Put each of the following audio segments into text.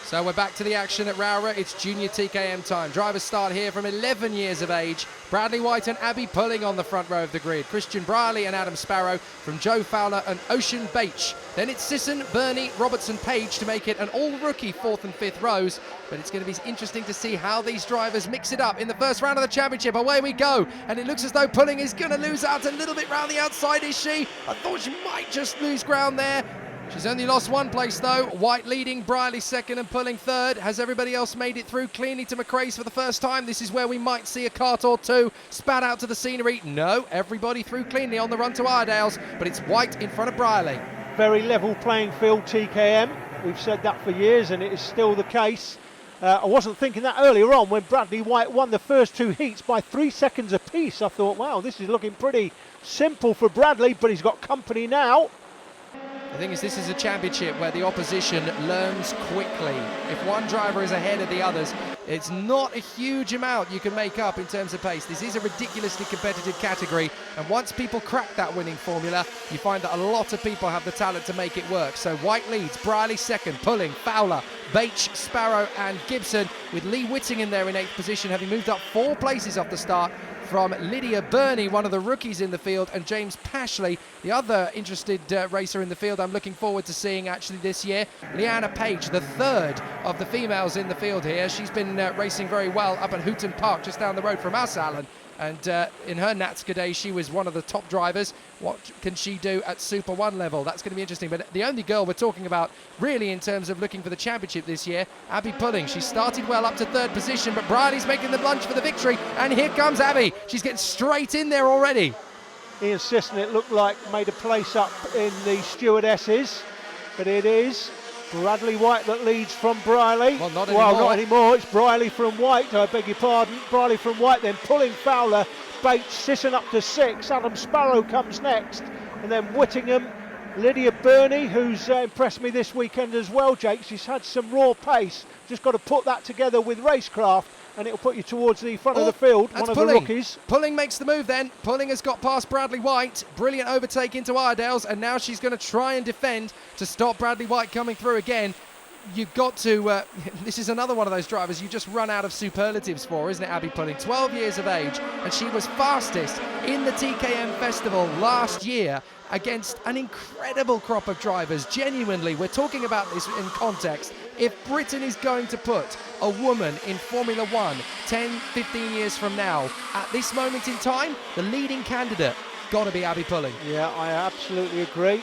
So we're back to the action at Rowrah. It's Jnr TKM time. Drivers start here from 11 years of age. Bradley White and Abby Pulling on the front row of the grid. Christian Brierley and Adam Sparrow from Joe Fowler and Ocean Bache. Then it's Sisson, Burney, Robertson, Page to make it an all-rookie 4th and 5th rows. But it's going to be interesting to see how these drivers mix it up in the first round of the championship. Away we go. And it looks as though Pulling is going to lose out a little bit round the outside, is she? I thought she might just lose ground there. She's only lost one place though. White leading, Brierley second and Pulling third. Has everybody else made it through cleanly to McRae's for the first time? This is where we might see a kart or two spat out to the scenery. No, everybody through cleanly on the run to Iredale's, but it's White in front of Brierley. Very level playing field, TKM. We've said that for years and it is still the case. I wasn't thinking that earlier on when Bradley White won the first 2 heats by 3 seconds apiece. I thought, wow, this is looking pretty simple for Bradley, but he's got company now. The thing is, this is a championship where the opposition learns quickly. If one driver is ahead of the others, it's not a huge amount you can make up in terms of pace. This is a ridiculously competitive category, and once people crack that winning formula, you find that a lot of people have the talent to make it work. So White leads, Brierley second, Pulling, Fowler, Bache, Sparrow and Gibson, with Lee Whitting in there in 8th position, having moved up 4 places off the start from Lydia Burney, one of the rookies in the field, and James Pashley, the other interested racer in the field I'm looking forward to seeing actually this year. Leanna Page, the third of the females in the field here. She's been racing very well up at Houghton Park, just down the road from us, Alan. And in her NATSCA days, she was one of the top drivers. What can she do at Super 1 level? That's going to be interesting. But the only girl we're talking about, really, in terms of looking for the championship this year, Abby Pulling. She started well up to 3rd position, but Brierley's making the lunge for the victory. And here comes Abby. She's getting straight in there already. Ian Sisson, it looked like, made a place up in the stewardesses, but it is Bradley White that leads from Brierley. Well, not anymore. Well, not anymore. It's Brierley from White, I beg your pardon. Brierley from White, then Pulling, Fowler, Bates, Sisson up to 6. Adam Sparrow comes next. And then Whittingham, Lydia Burney, who's impressed me this weekend as well, Jake. She's had some raw pace. Just got to put that together with racecraft, and it'll put you towards the front of the field, one of the rookies. Pulling makes the move then. Pulling has got past Bradley White. Brilliant overtake into Iredale's, and now she's going to try and defend to stop Bradley White coming through again. You've got to, this is another one of those drivers you just run out of superlatives for, isn't it, Abby Pulling? 12 years of age, and she was fastest in the TKM Festival last year against an incredible crop of drivers. Genuinely, we're talking about this in context. If Britain is going to put a woman in Formula 1 10, 15 years from now, at this moment in time, the leading candidate got to be Abby Pulling. Yeah, I absolutely agree.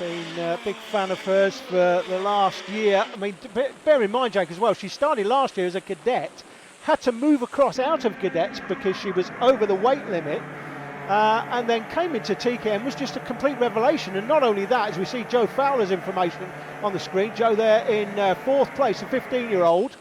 Been a big fan of hers for the last year. I mean, bear in mind, Jake, as well, she started last year as a cadet, had to move across out of cadets because she was over the weight limit, and then came into TKM, was just a complete revelation. And not only that, as we see Joe Fowler's information on the screen, Joe there in 4th place, a 15-year-old.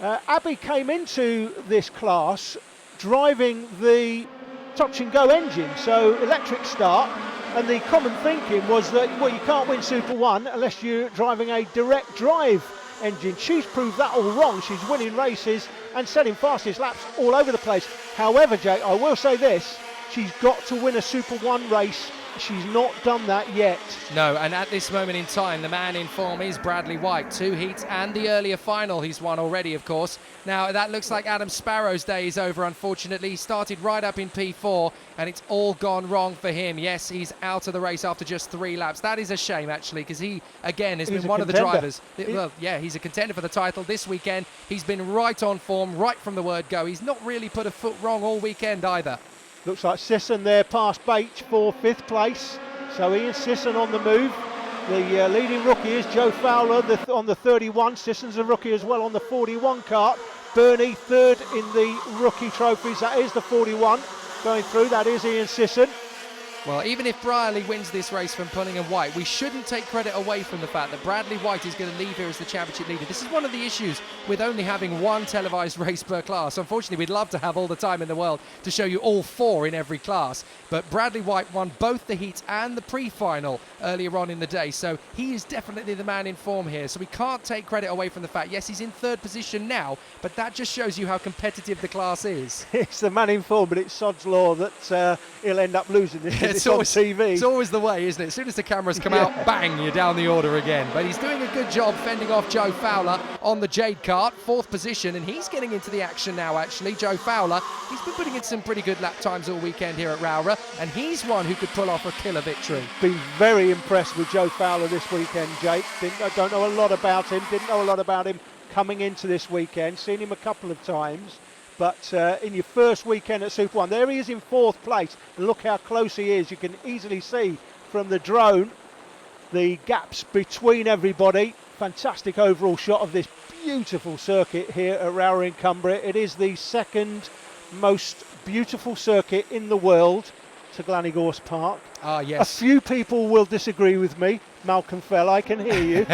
Abby came into this class driving the touch and go engine, so electric start. And the common thinking was that, well, you can't win Super 1 unless you're driving a direct drive engine. She's proved that all wrong. She's winning races and setting fastest laps all over the place. However, Jake, I will say this, she's got to win a Super 1 race. She's not done that yet. No, and at this moment in time, the man in form is Bradley White. 2 heats and the earlier final he's won already, of course. Now, that looks like Adam Sparrow's day is over, unfortunately. He started right up in P4, and it's all gone wrong for him. Yes, he's out of the race after just 3 laps. That is a shame, actually, because he, again, has been one of the drivers. Well, yeah, he's a contender for the title this weekend. He's been right on form, right from the word go. He's not really put a foot wrong all weekend either. Looks like Sisson there past Bache for 5th place. So Ian Sisson on the move. The leading rookie is Joe Fowler on the 31. Sisson's a rookie as well on the 41 kart. Burney 3rd in the rookie trophies. That is the 41 going through. That is Ian Sisson. Well, even if Brierley wins this race from Pulling and White, we shouldn't take credit away from the fact that Bradley White is going to leave here as the championship leader. This is one of the issues with only having 1 televised race per class. Unfortunately, we'd love to have all the time in the world to show you all 4 in every class. But Bradley White won both the heats and the pre-final earlier on in the day. So he is definitely the man in form here. So we can't take credit away from the fact, yes, he's in 3rd position now, but that just shows you how competitive the class is. It's the man in form, but it's sod's law that he'll end up losing this it's on TV. It's always the way, isn't it? As soon as the cameras come out, bang, you're down the order again. But he's doing a good job fending off Joe Fowler on the Jade kart, 4th position, and he's getting into the action now, actually. Joe Fowler, he's been putting in some pretty good lap times all weekend here at Rowrah, and he's one who could pull off a killer victory. Been very impressed with Joe Fowler this weekend, Jake. I don't know a lot about him, didn't know a lot about him coming into this weekend, seen him a couple of times. But in your first weekend at Super 1, there he is in 4th place. And look how close he is. You can easily see from the drone the gaps between everybody. Fantastic overall shot of this beautiful circuit here at Rowrah in Cumbria. It is the 2nd most beautiful circuit in the world to Glannygorse Park. Ah, yes. A few people will disagree with me. Malcolm Fell, I can hear you.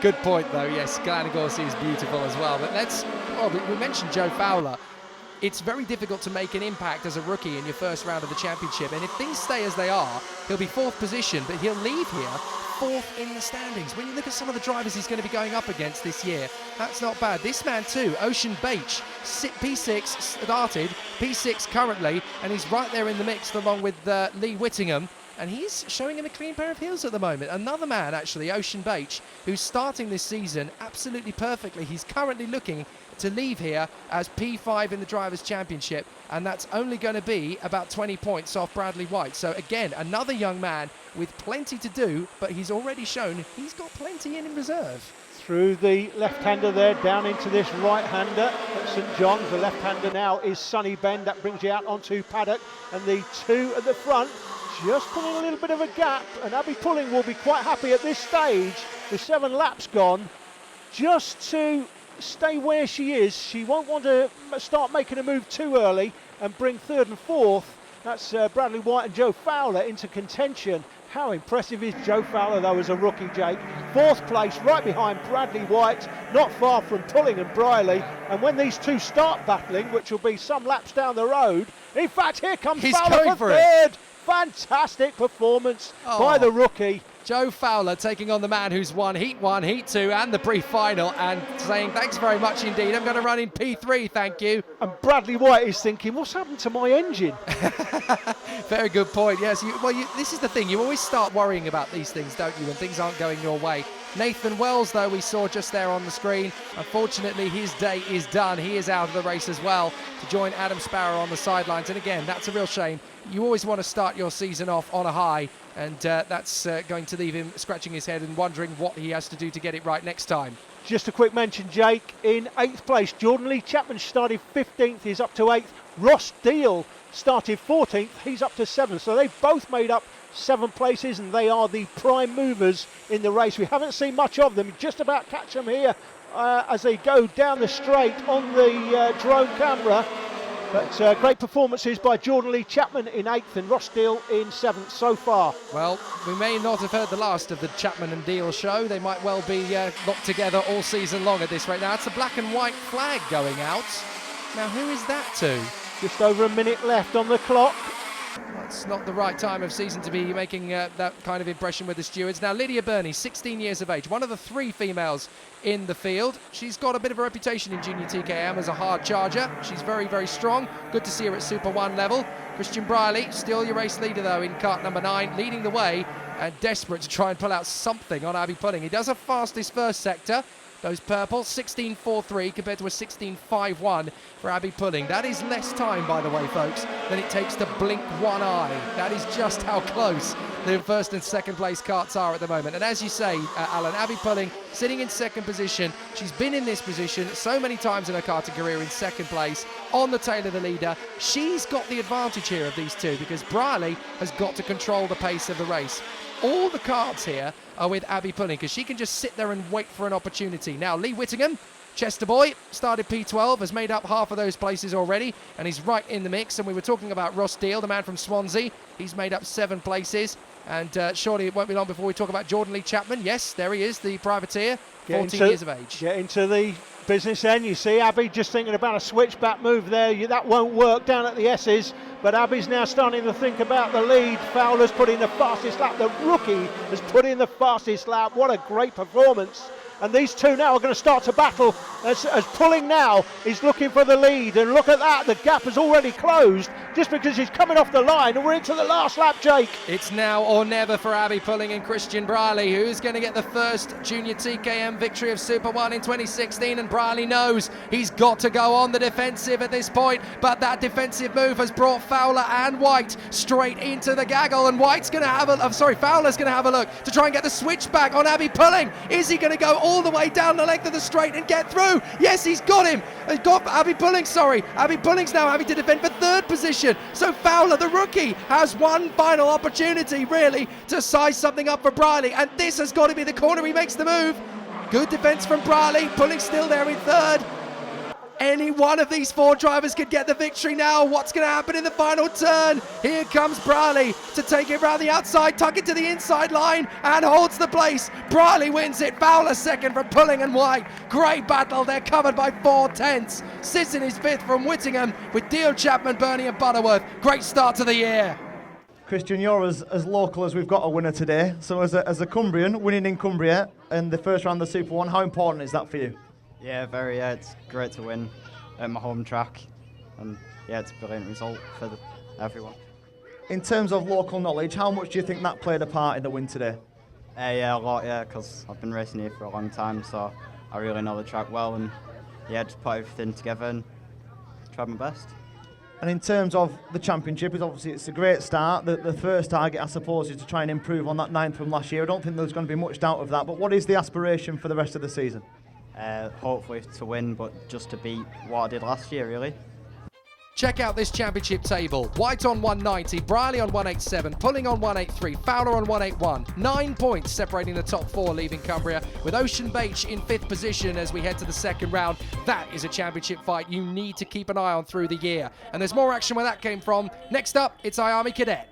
Good point, though. Yes, Glannygorse is beautiful as well. But we mentioned Joe Fowler. It's very difficult to make an impact as a rookie in your first round of the championship. And if things stay as they are, he'll be 4th position, but he'll leave here 4th in the standings. When you look at some of the drivers he's going to be going up against this year, that's not bad. This man too, Ocean Beach, P6 started, P6 currently, and he's right there in the mix along with Lee Whittingham. And he's showing him a clean pair of heels at the moment. Another man, actually, Ocean Beach, who's starting this season absolutely perfectly. He's currently looking to leave here as P5 in the Drivers' Championship, and that's only going to be about 20 points off Bradley White. So, again, another young man with plenty to do, but he's already shown he's got plenty in reserve. Through the left-hander there, down into this right-hander at St John's. The left-hander now is Sonny Bend. That brings you out onto paddock, and the 2 at the front just pulling a little bit of a gap, and Abby Pulling will be quite happy at this stage with 7 laps gone just to stay where she is. She won't want to start making a move too early and bring 3rd and 4th. That's Bradley White and Joe Fowler into contention. How impressive is Joe Fowler though as a rookie, Jake? 4th place right behind Bradley White, not far from Pulling and Briley. And when these two start battling, which will be some laps down the road, in fact here comes Fowler for 3rd. Fantastic performance by the rookie. Joe Fowler taking on the man who's won Heat 1, Heat 2 and the pre-final, and saying thanks very much indeed, I'm going to run in P3, thank you. And Bradley White is thinking, what's happened to my engine? Very good point, yes. This is the thing, you always start worrying about these things, don't you, when things aren't going your way. Nathan Wells, though, we saw just there on the screen. Unfortunately, his day is done. He is out of the race as well to join Adam Sparrow on the sidelines. And again, that's a real shame. You always want to start your season off on a high, and that's going to leave him scratching his head and wondering what he has to do to get it right next time. Just a quick mention, Jake, in 8th place, Jordan Lee Chapman started 15th, he's up to 8th. Ross Deal started 14th, he's up to 7th. So they've both made up 7 places, and they are the prime movers in the race. We haven't seen much of them, just about catch them here as they go down the straight on the drone camera. But great performances by Jordan Lee Chapman in 8th and Ross Deal in 7th so far. Well, we may not have heard the last of the Chapman and Deal show. They might well be locked together all season long at this rate. Now, it's a black and white flag going out. Now, who is that to? Just over a minute left on the clock. It's not the right time of season to be making that kind of impression with the stewards. Now, Lydia Burney, 16 years of age, one of the 3 females in the field. She's got a bit of a reputation in Jnr TKM as a hard charger. She's very, very strong. Good to see her at Super 1 level. Christian Briley, still your race leader, though, in kart number 9, leading the way and desperate to try and pull out something on Abby Pulling. He does have fastest first sector. Those purple, 16.43 compared to a 16.51 for Abby Pulling. That is less time, by the way, folks, than it takes to blink one eye. That is just how close the first and second place karts are at the moment. And as you say, Alan, Abby Pulling sitting in 2nd position. She's been in this position so many times in her karting career in 2nd place, on the tail of the leader. She's got the advantage here of these two because Briley has got to control the pace of the race. All the cards here are with Abby Pulling because she can just sit there and wait for an opportunity. Now, Lee Whittingham, Chester boy, started P12, has made up half of those places already, and he's right in the mix. And we were talking about Ross Deal, the man from Swansea. He's made up 7 places. And surely it won't be long before we talk about Jordan Lee Chapman. Yes, there he is, the privateer, 14 years of age. Get into the business end. You see Abby just thinking about a switchback move there. That won't work down at the S's. But Abby's now starting to think about the lead. Fowler's put in the fastest lap. The rookie has put in the fastest lap. What a great performance And these two now are going to start to battle as Pulling now is looking for the lead. And look at that, the gap has already closed just because he's coming off the line. And we're into the last lap, Jake. It's now or never for Abby Pulling and Christian Briley, who's going to get the first Jnr TKM victory of Super 1 in 2016. And Briley knows he's got to go on the defensive at this point. But that defensive move has brought Fowler and White straight into the gaggle. And Fowler's going to have a look to try and get the switch back on Abby Pulling. Is he going to go all the way down the length of the straight and get through? Yes, he's got him. He's got Abby Pulling, sorry. Abby Pulling's now having to defend for third position. So Fowler, the rookie, has one final opportunity, really, to size something up for Briley. And this has got to be the corner he makes the move. Good defense from Briley. Pulling still there in third. Any one of these four drivers could get the victory now. What's going to happen in the final turn? Here comes Briley to take it around the outside, tuck it to the inside line, and holds the place. Briley wins it. Fowler second from Pulling and White. Great battle. They're covered by 4/10. Sisson is fifth from Whittingham with Deal Chapman, Burney and Butterworth. Great start to the year. Christian, you're as local as we've got a winner today. So as a Cumbrian, winning in Cumbria and the first round of the Super 1, how important is that for you? Yeah, very. Yeah, it's great to win at my home track, and yeah, it's a brilliant result for everyone. In terms of local knowledge, how much do you think that played a part in the win today? Yeah, a lot. Yeah, because I've been racing here for a long time, so I really know the track well, and yeah, just put everything together and tried my best. And in terms of the championship, it's a great start. The first target, I suppose, is to try and improve on that 9th from last year. I don't think there's going to be much doubt of that. But what is the aspiration for the rest of the season? Hopefully to win, but just to beat what I did last year, really. Check out this championship table. White on 190, Briley on 187, Pulling on 183, Fowler on 181. 9 points separating the top four leaving Cumbria, with Ocean Beach in 5th position as we head to the second round. That is a championship fight you need to keep an eye on through the year. And there's more action where that came from. Next up, it's Iami Cadet.